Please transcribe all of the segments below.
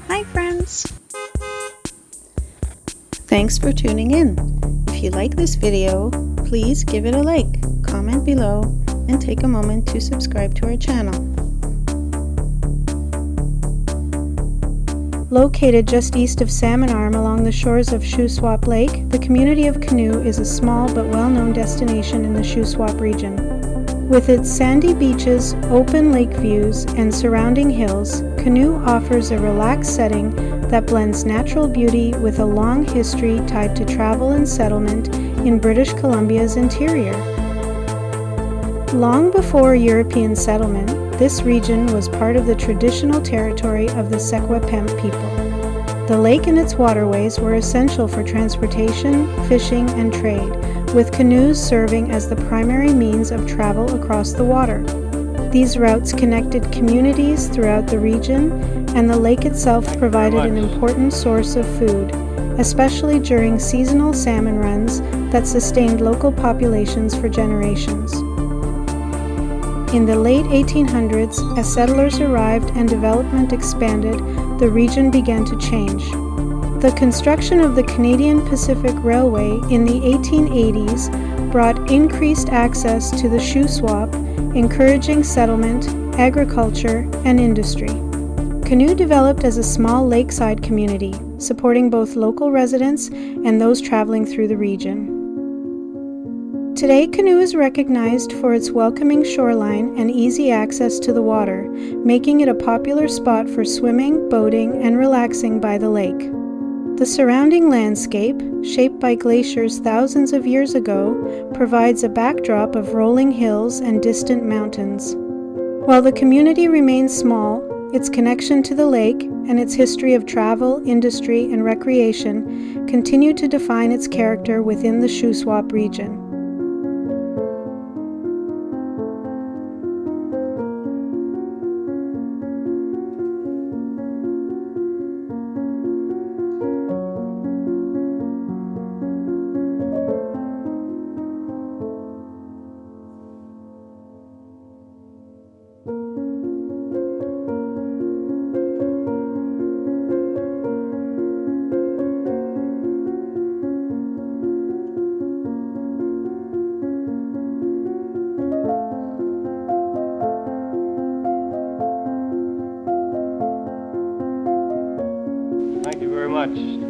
Hi friends! Thanks for tuning in. If you like this video, please give it a like, comment below, and take a moment to subscribe to our channel. Located just east of Salmon Arm along the shores of Shuswap Lake, the community of Canoe is a small but well-known destination in the Shuswap region. With its sandy beaches, open lake views, and surrounding hills, Canoe offers a relaxed setting that blends natural beauty with a long history tied to travel and settlement in British Columbia's interior. Long before European settlement, this region was part of the traditional territory of the Secwepemc people. The lake and its waterways were essential for transportation, fishing, and trade, with canoes serving as the primary means of travel across the water. These routes connected communities throughout the region, and the lake itself provided an important source of food, especially during seasonal salmon runs that sustained local populations for generations. In the late 1800s, as settlers arrived and development expanded, the region began to change. The construction of the Canadian Pacific Railway in the 1880s brought increased access to the Shuswap, encouraging settlement, agriculture, and industry. Canoe developed as a small lakeside community, supporting both local residents and those traveling through the region. Today, Canoe is recognized for its welcoming shoreline and easy access to the water, making it a popular spot for swimming, boating, and relaxing by the lake. The surrounding landscape, shaped by glaciers thousands of years ago, provides a backdrop of rolling hills and distant mountains. While the community remains small, its connection to the lake and its history of travel, industry, and recreation continue to define its character within the Shuswap region. Thank you very much.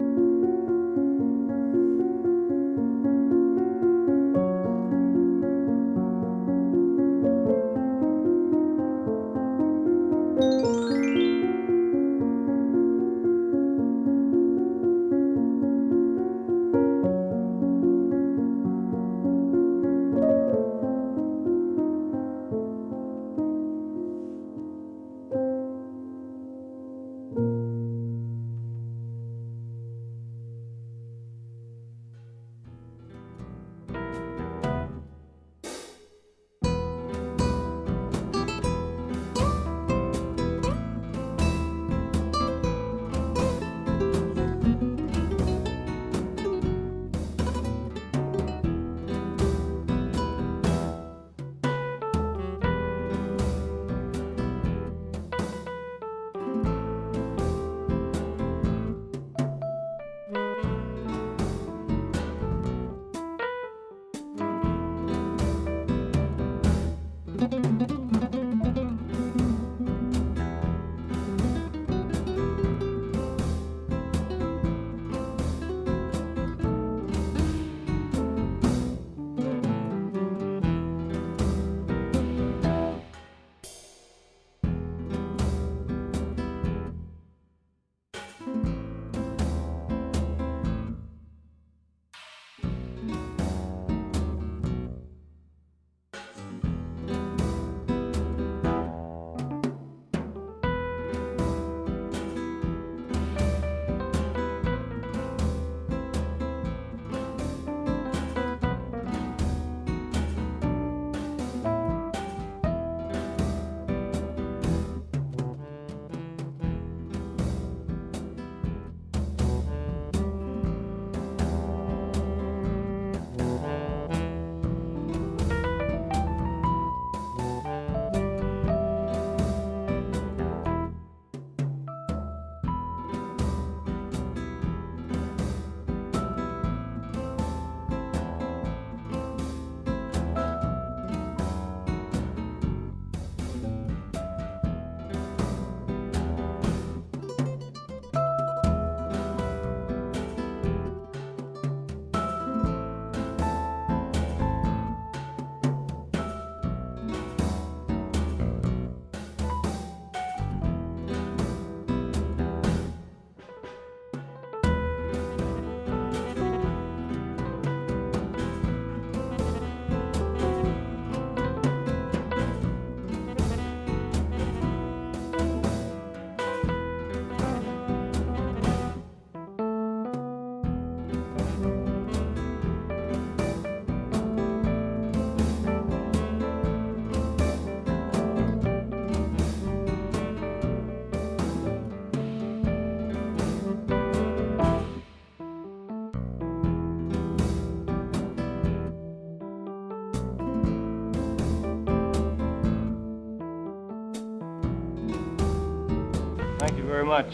Thank you very much.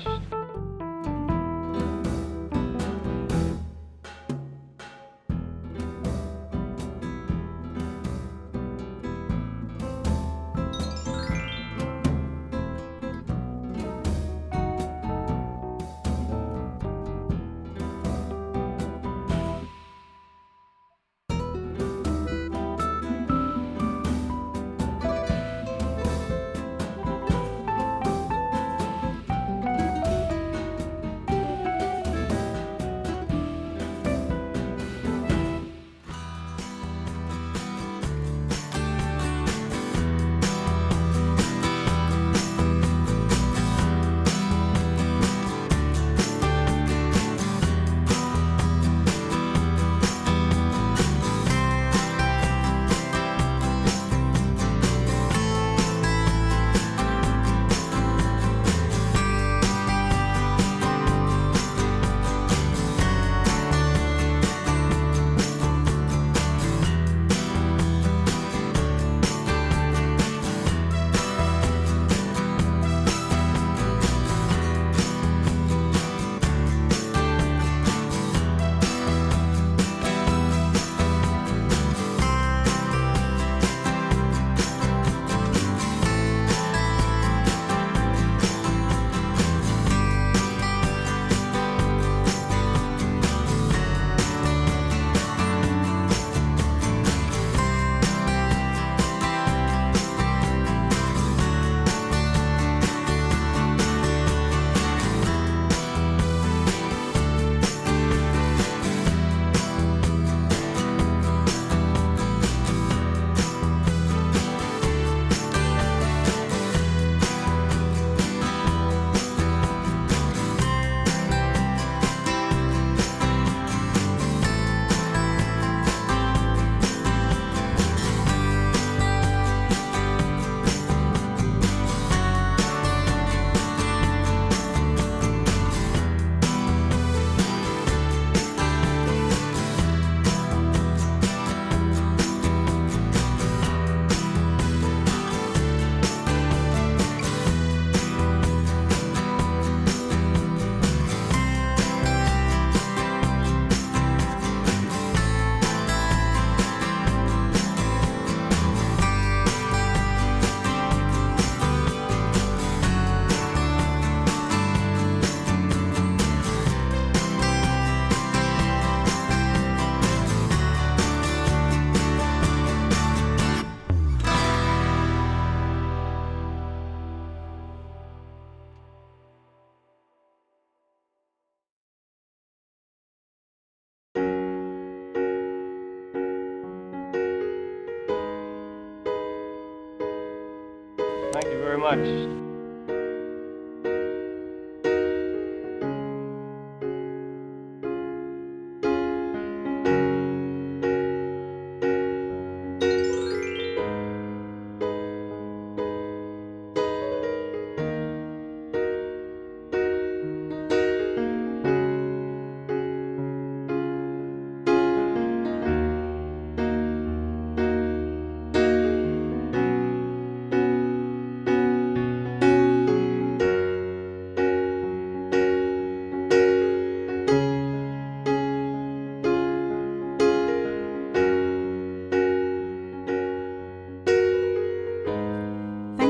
Thank you very much.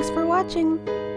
Thanks for watching.